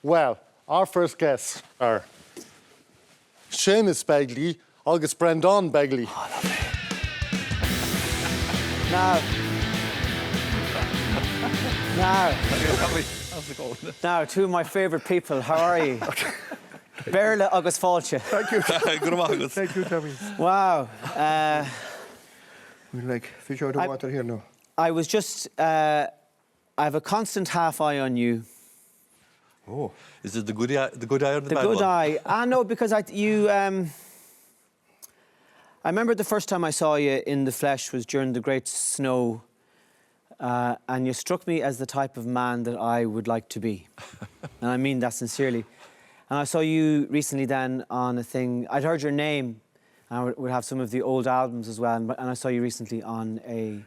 Well, our first guests are Séamus Begley, August Breanndán Begley. Oh, lovely. Now, now, two of my favourite people. How are you? Barely August Fáilte. Thank you. Good morning. Thank you, Tommy. Wow. We like fish out of water here now. I was just. I have a constant half eye on you. Oh, is it the good eye or the bad one? The good eye. No, because I remember the first time I saw you in the flesh was during the Great Snow, and you struck me as the type of man that I would like to be, and I mean that sincerely. And I saw you recently then on a thing. I'd heard your name, and I would have some of the old albums as well. And I saw you recently on a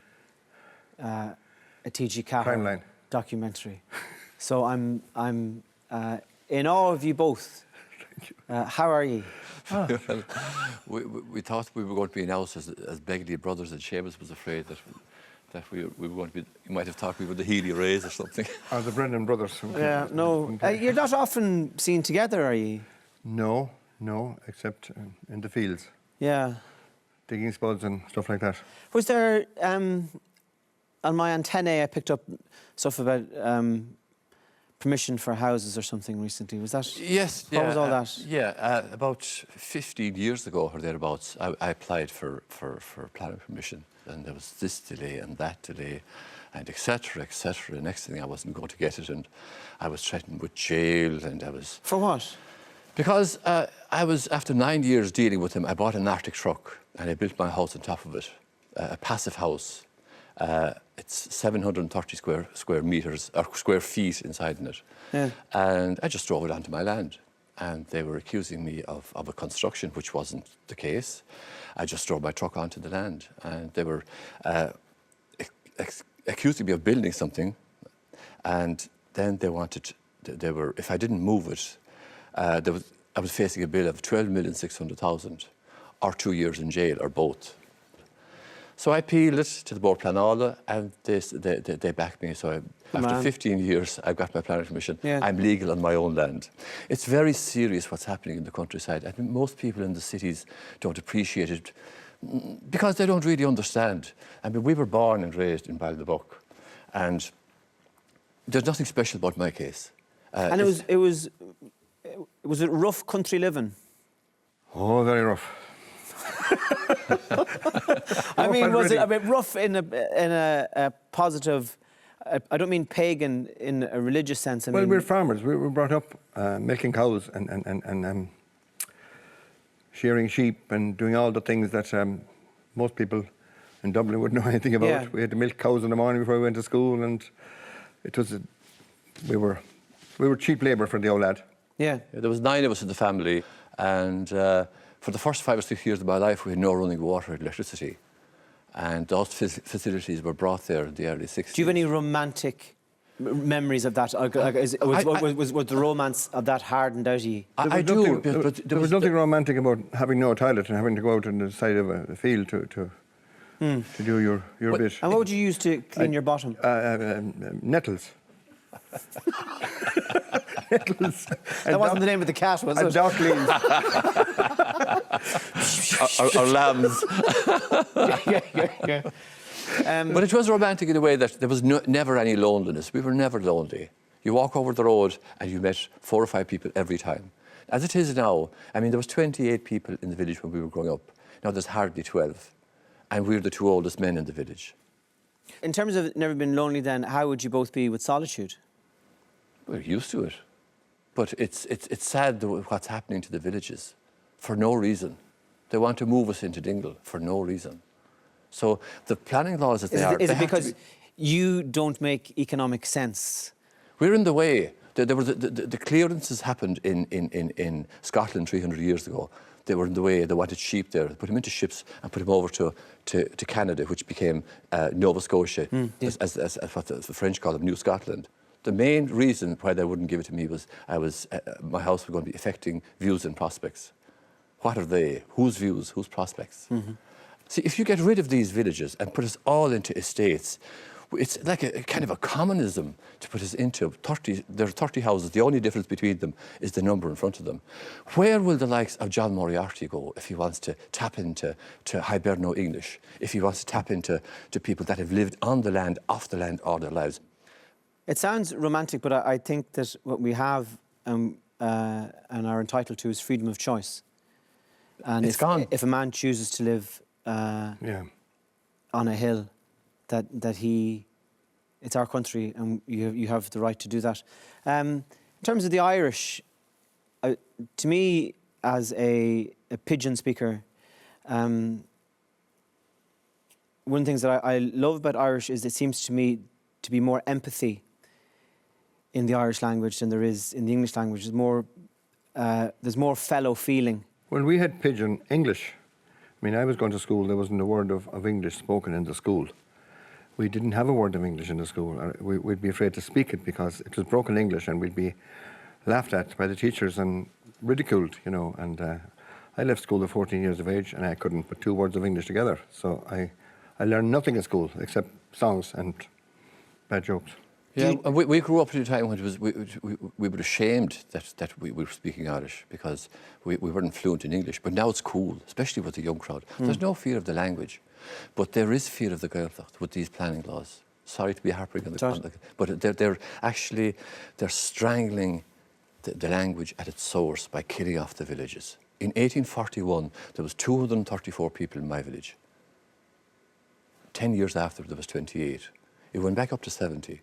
T.G. Cahill documentary. So I'm in awe of you both. Thank you. How are you? Well, we thought we were going to be announced as Begley brothers, and Séamus was afraid that we were going to be. You might have thought we were the Healy Rays or something. Or the Breanndán brothers. Yeah, no. You're not often seen together, are you? No, except in the fields. Yeah. Digging spuds and stuff like that. Was there, on my antennae, I picked up stuff about permission for houses or something recently. Was that? Yes. What was all that? Yeah, about 15 years ago or thereabouts, I applied for planning permission, and there was this delay and that delay, and etc. etc. Next thing, I wasn't going to get it, and I was threatened with jail, and I was. For what? Because I was, after 9 years dealing with him, I bought an Arctic truck, and I built my house on top of it, a passive house. It's 730 square meters or square feet inside in it, yeah. And I just drove it onto my land, and they were accusing me of a construction which wasn't the case. I just drove my truck onto the land, and they were accusing me of building something, and then they wanted. They were, if I didn't move it, I was facing a bill of 12,600,000, or 2 years in jail, or both. So I appealed it to the Board Pleanála, and they backed me. So after 15 years, I've got my planning permission. Yeah. I'm legal on my own land. It's very serious what's happening in the countryside. I think most people in the cities don't appreciate it because they don't really understand. I mean, we were born and raised in Ballybuck, and there's nothing special about my case. And was it rough country living? Oh, very rough. I mean, was it a bit rough in a positive? I don't mean pagan in a religious sense. I mean, we're farmers. We were brought up milking cows and shearing sheep and doing all the things that most people in Dublin wouldn't know anything about. Yeah. We had to milk cows in the morning before we went to school, and it was we were cheap labour for the old lad. Yeah. There was 9 of us in the family, and for the first 5 or 6 years of my life, we had no running water and electricity. And those facilities were brought there in the early 60s. Do you have any romantic memories of that? Was the romance of that hardened out of you? I do. There was nothing romantic about having no toilet and having to go out on the side of a field to do your bit. And what would you use to clean your bottom? Nettles. Nettles. That wasn't the name of the cat, was it? Ducklings. or lambs. Yeah. But it was romantic in a way that there was never any loneliness. We were never lonely. You walk over the road and you met 4 or 5 people every time. As it is now, I mean, there was 28 people in the village when we were growing up. Now there's hardly 12. And we're the 2 oldest men in the village. In terms of never been lonely then, how would you both be with solitude? We're used to it. But it's sad what's happening to the villages for no reason. They want to move us into Dingle for no reason. So the planning laws as they are... Is it because you don't make economic sense? We're in the way. The clearances happened in Scotland 300 years ago. They were in the way. They wanted sheep there. They put them into ships and put them over to Canada, which became Nova Scotia, as what the French call it, New Scotland. The main reason why they wouldn't give it to me was my house was going to be affecting views and prospects. What are they? Whose views? Whose prospects? Mm-hmm. See, if you get rid of these villages and put us all into estates, It's like a kind of a communism to put us into 30. There are 30 houses. The only difference between them is the number in front of them. Where will the likes of John Moriarty go if he wants to tap into Hiberno English? If he wants to tap into people that have lived on the land, off the land, all their lives? It sounds romantic, but I think that what we have and are entitled to is freedom of choice. And It's gone. If a man chooses to live on a hill, it's our country, and you have the right to do that. In terms of the Irish, to me, as a pidgin speaker, one of the things that I love about Irish is it seems to me to be more empathy in the Irish language than there is in the English language. There's more fellow feeling. Well, we had pidgin English. I mean, I was going to school, there wasn't a word of English spoken in the school. We didn't have a word of English in the school. We'd be afraid to speak it because it was broken English, and we'd be laughed at by the teachers and ridiculed, you know. And I left school at 14 years of age, and I couldn't put two words of English together. So I learned nothing at school except songs and bad jokes. Yeah, and we grew up at a time when it was, we were ashamed that we were speaking Irish because we weren't fluent in English. But now it's cool, especially with the young crowd. There's no fear of the language, but there is fear of the Gaeltacht with these planning laws. Sorry to be harping on the conduct, but they're strangling the language at its source by killing off the villages. In 1841, there was 234 people in my village. 10 years after, there was 28. It went back up to 70.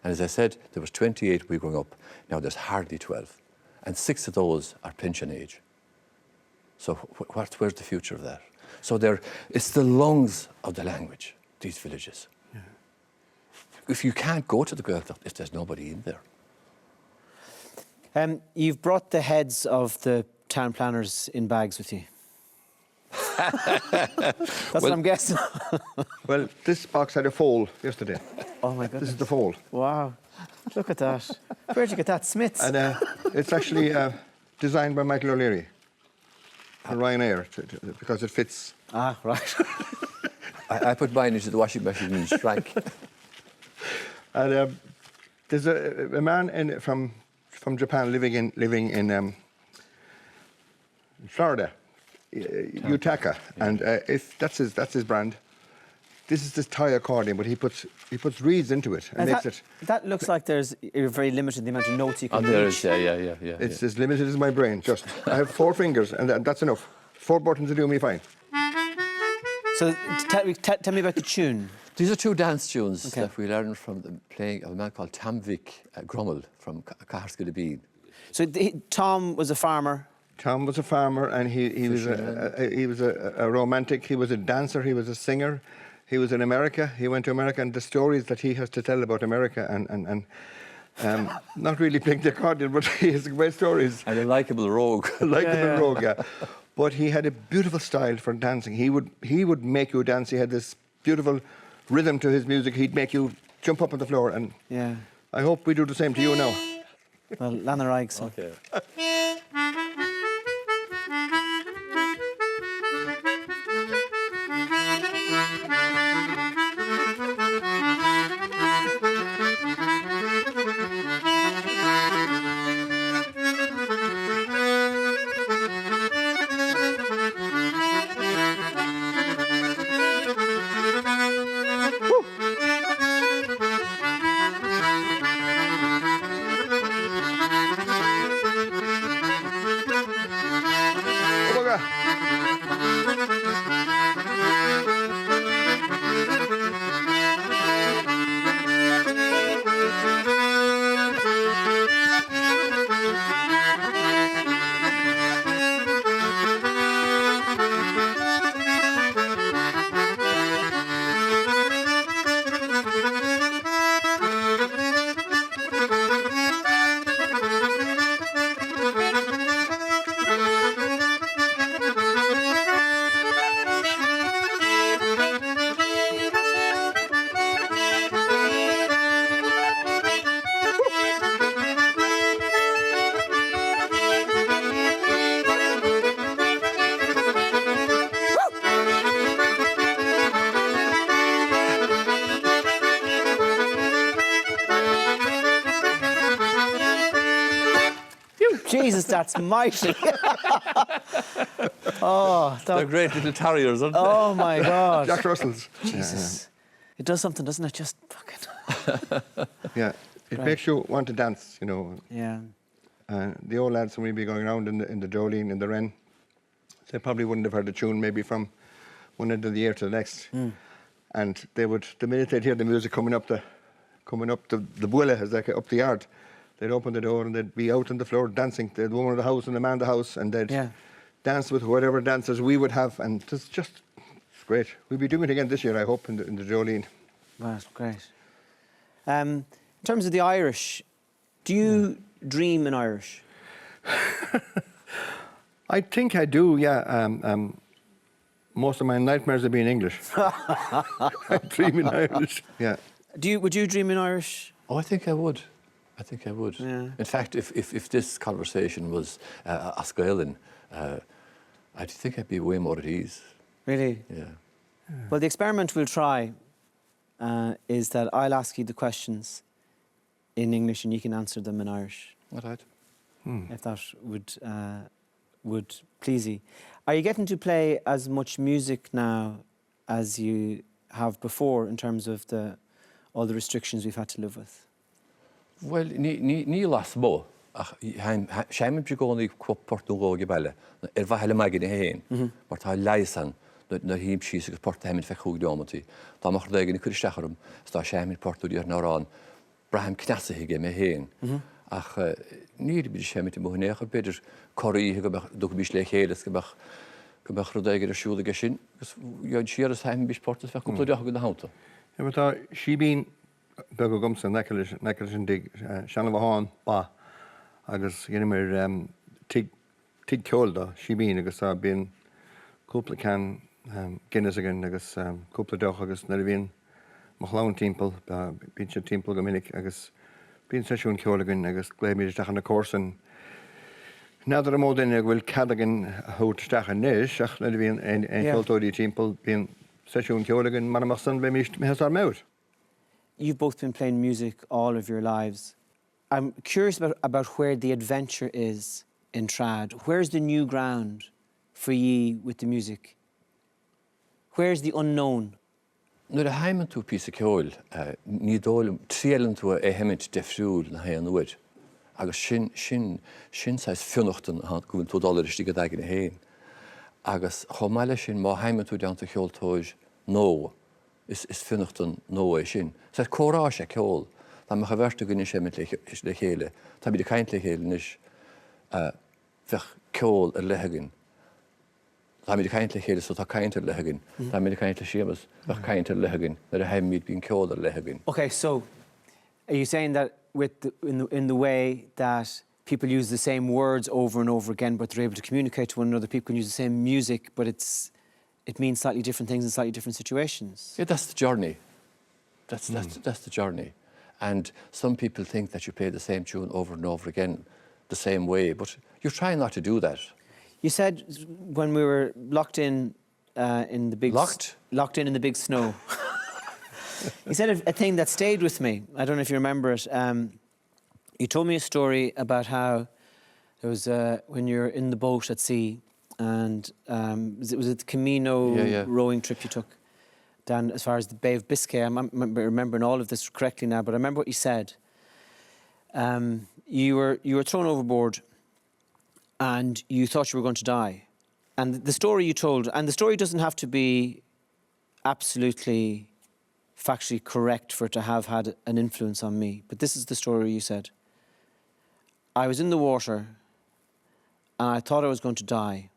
And as I said, there was 28 we growing up. Now there's hardly 12. And 6 of those are pension age. So where's the future of that? So it's the lungs of the language, these villages. Yeah. If you can't go to the Gaeltacht if there's nobody in there. You've brought the heads of the town planners in bags with you. That's what I'm guessing. Well, this box had a fold yesterday. Oh my goodness. This is the fold. Wow. Look at that. Where'd you get that? Smith's? And it's actually designed by Michael O'Leary and Ryanair because it fits. Ah, right. I put mine into the washing machine and it shrank. And there's a man from Japan living in Florida, Utaka, and that's his brand. This is this Thai accordion, but he puts reeds into it and makes it. That looks like you're very limited the amount of notes you can reach. Yeah. It's as limited as my brain. Just I have 4 fingers, and that's enough. 4 buttons will do me fine. So tell me about the tune. These are 2 dance tunes that we learned from the playing of a man called Tamvik Grummel from Caherskilabeen. So Tom was a farmer. Tom was a farmer, and he was a romantic. He was a dancer. He was a singer. He was in America. He went to America, and the stories that he has to tell about America, and not really playing the accordion, but he has great stories. And a likeable rogue. Rogue, yeah. But he had a beautiful style for dancing. He would make you dance. He had this beautiful rhythm to his music. He'd make you jump up on the floor, and I hope we do the same to you now. Well, Lana Reigs. Okay. Jesus, that's mighty. They're great little terriers, aren't they? Oh, my God. Jack Russells. Jesus. It does something, doesn't it? Just fucking... Yeah, it makes you want to dance, you know. Yeah. The old lads, when we'd be going around in the Jolene, in the Wren, they probably wouldn't have heard the tune maybe from one end of the year to the next. And they would, the minute they'd hear the music coming up the bulla, as they up the yard, they'd open the door and they'd be out on the floor dancing. They'd woman of the house and the man of the house, and they'd dance with whatever dancers we would have, and it's great. We'll be doing it again this year, I hope, in the Jolene. Wow, great. In terms of the Irish, do you dream in Irish? I think I do, yeah. Most of my nightmares have been English. I dream in Irish, yeah. Would you dream in Irish? Oh, I think I would. I think I would. Yeah. In fact, if this conversation was Asgaelan, I think I'd be way more at ease. Really? Yeah. Well, the experiment we'll try is that I'll ask you the questions in English and you can answer them in Irish. All right. If that would please you. Are you getting to play as much music now as you have before in terms of all the restrictions we've had to live with? Well, ní las mó. Séamus Breanndán Portugógi baile. Bhaile maigin héin. Mar tá leisan na hím síos agus Portahemin fe chúg dámatí. Tá mar dagan na curisteachrum, sta Séamus Portugógi nárán. Braham knasahige me héin. Ach ní bid Séamus í mohinéach beidir chorí go do bis le chélas go bach rodaigir siúla gesin. Gus yon siaras haim bis Portas fe cúpla deach go na hauta. Ja, maar tá síbín bega gomsa neclis dig Shanna Vahan ba agus ginimir tig ceol da síbín agus tá bín cúpla can Guinness again agus cúpla deach agus na bhín Machlán timppel bín sé timppel go minic agus bín sesiún ceol again agus gléimiid isteach na córsan. Nádar a mód inne bhfuil cadagan hút isteach an níis ach na bhín ein ceoltóirí timppel bín sesiún ceol again mar amach san bhí has ar mewd. You've both been playing music all of your lives. I'm curious about where the adventure is in trad. Where's the new ground for ye with the music? Where's the unknown? Nuair a haimman tú píosa ceol, ní dólam tríalann tú heimiid defriúil na haon uid. Agus sin sais fionachtain a gúin tú dólar istí go dagan na haon. Agus chomáile sin má haimman tú deanta ceoltóid nó is fionachtain nó é sin. Sa córá sé ceol, tá me chaverta gine séimiid le chéile. Tá bíad a caint le chéile níos bheith ceol ar leithegin. Tá mí caint le chéile so tá caint ar leithegin. Tá mí caint le Séamus bheith caint ar leithegin. Nar a haimíad bín ceol ar leithegin. Okay, so are you saying that in the way that people use the same words over and over again, but they're able to communicate to one another, people can use the same music, but it means slightly different things in slightly different situations? Yeah, that's the journey. That's the journey. And some people think that you play the same tune over and over again the same way, but you're trying not to do that. You said when we were locked in the big... Locked in the big snow. You said a thing that stayed with me. I don't know if you remember it. You told me a story about how there was when you're in the boat at sea and was it the Camino rowing trip you took down as far as the Bay of Biscay? I'm remembering all of this correctly now, but I remember what you said. You were thrown overboard and you thought you were going to die. And the story you told, and the story doesn't have to be absolutely factually correct for it to have had an influence on me, but this is the story you said. I was in the water and I thought I was going to die.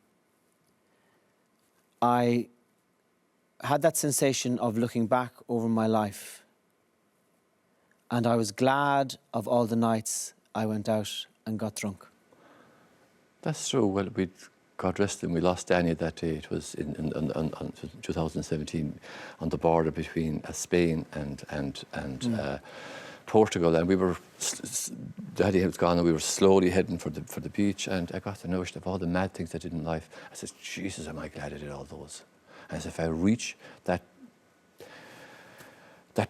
I had that sensation of looking back over my life and I was glad of all the nights I went out and got drunk. That's true. Well, God rest him, we lost Danny that day. It was in 2017 on the border between Spain and Portugal, and we were Daddy was gone, and we were slowly heading for the beach. And I got the notion of all the mad things I did in life. I said, Jesus, am I glad I did all those? And I said, if I reach that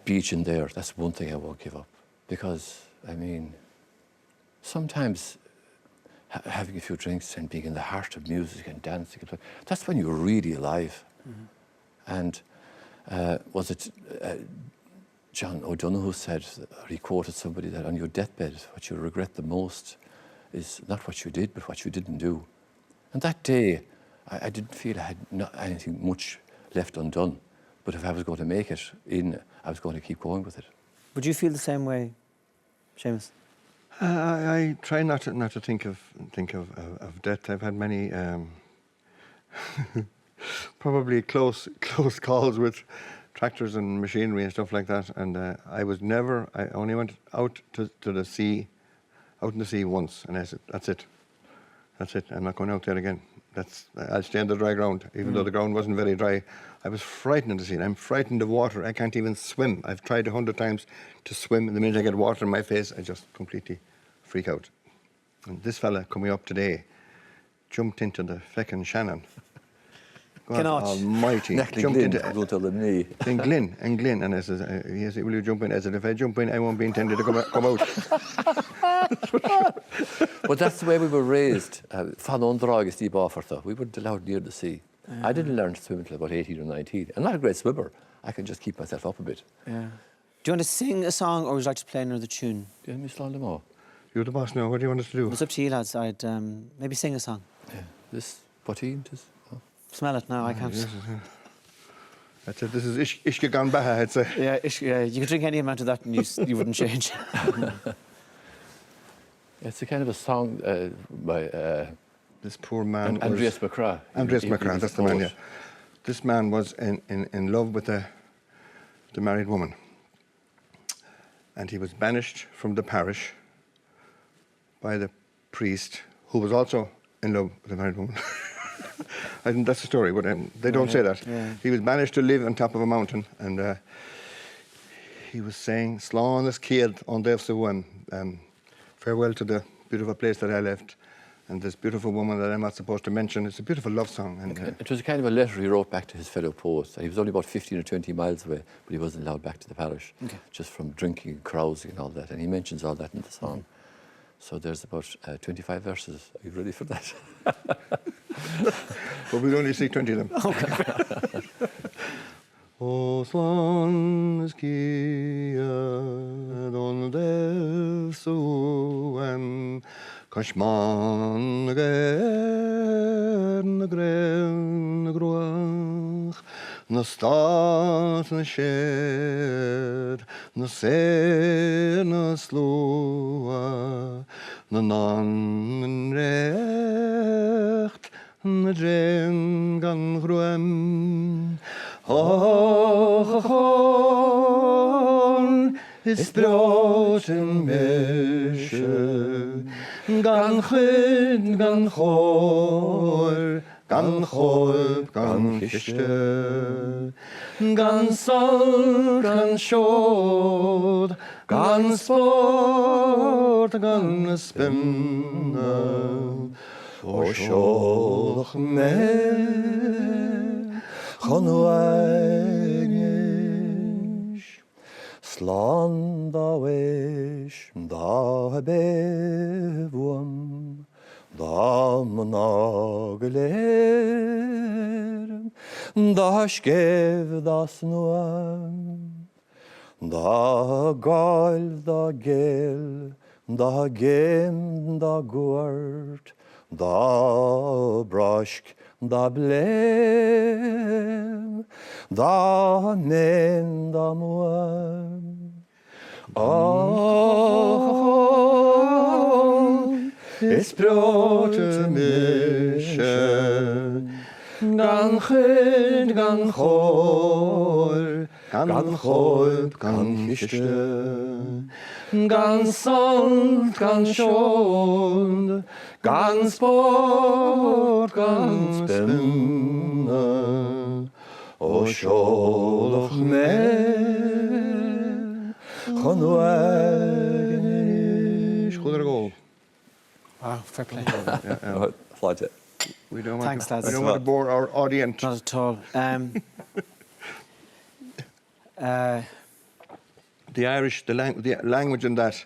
beach in there, that's one thing I won't give up, because I mean, sometimes having a few drinks and being in the heart of music and dancing. That's when you're really alive. And was it John O'Donoghue said, or he quoted somebody, that on your deathbed, what you regret the most is not what you did, but what you didn't do. And that day, I didn't feel I had not anything much left undone. But if I was going to make it I was going to keep going with it. Would you feel the same way, Séamus? I try not to think of death. I've had many probably close calls with tractors and machinery and stuff like that. And I only went out to the sea, out in the sea once, and I said, that's it. I'm not going out there again. I'll stay on the dry ground, even though the ground wasn't very dry. I was frightened of the sea. I'm frightened of water. I can't even swim. I've tried 100 times to swim, and the minute I get water in my face, I just completely freak out. And this fella coming up today jumped into the feckin' Shannon. God almighty. Jumped into go to the knee. In Glyn, and I said, he said, will you jump in? I said, if I jump in, I won't be intended to come out. But that's the way we were raised. We weren't allowed near the sea. I didn't learn to swim until about 18 or 19. I'm not a great swimmer. I can just keep myself up a bit. Yeah. Do you want to sing a song, or would you like to play another tune? You're the boss now. What do you want us to do? It's up to you, lads. I'd maybe sing a song. Yeah. This poteen. Smell it now. I can't. Yes, that's it. This is Ishke Gan Baha, I'd say. Yeah, you could drink any amount of that and you wouldn't change. It's a kind of a song by this poor man. Andreas McCrath. Andreas McCrath, that's the man, yeah. This man was in love with the married woman. And he was banished from the parish by the priest, who was also in love with the married woman. I think that's the story, but they don't say that. Yeah. He was banished to live on top of a mountain, and he was saying, Slán is céad an déobh sa bhuain, farewell to the beautiful place that I left, and this beautiful woman that I'm not supposed to mention. It's a beautiful love song. And it was a kind of a letter he wrote back to his fellow poets. He was only about 15 or 20 miles away, but he wasn't allowed back to the parish, just from drinking and carousing and all that, and he mentions all that in the song. So there's about 25 verses. Are you ready for that? But we'll only see 20 of them. Okay. O slán is céad an déobh sa bhuain, Cashman na gair na grain na gruach, na stát na séad, na séir na slua, na nan recht, na dren gan gruam. Is broten meisje, gan chud, gan chor, gan chorp, gan kiste, gan sal, gan sjod, gan sport, gan spinne, o sjodach me, Slán da wish, da bevum, da monageler, da skev da snuam, da gal, da gel, da gem, da guart, da brask, da blem, da men, da moam. Is brote misje, gan chud, gan chor, gan chorp, gan kiste, gan salt, gan sjod, gan sport, gan spinne, o sjodach me. Wow, fair play. We don't Thanks, lads. We don't want to bore our audience. Not at all. The Irish, the language in that,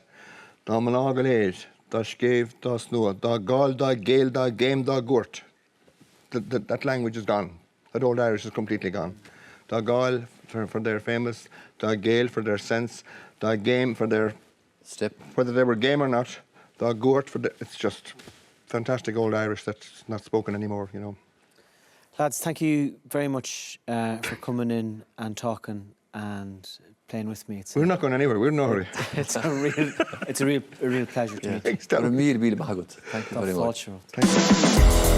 the monagalés, da scéh, da snua, da gáil, da géal, da game, da gurt. That language is gone. That old Irish is completely gone. Da gáil for their famous, da géal for their sense, da game for their Step. whether they were game or not, da gurt for it's just fantastic old Irish that's not spoken anymore, you know. Lads, thank you very much for coming in and talking and playing with me. We're not going anywhere. We're in no hurry. It's a real pleasure to meet you. Thanks, Tom. Míle, míle maith agat. Thank you very much. Fáilte. Thanks.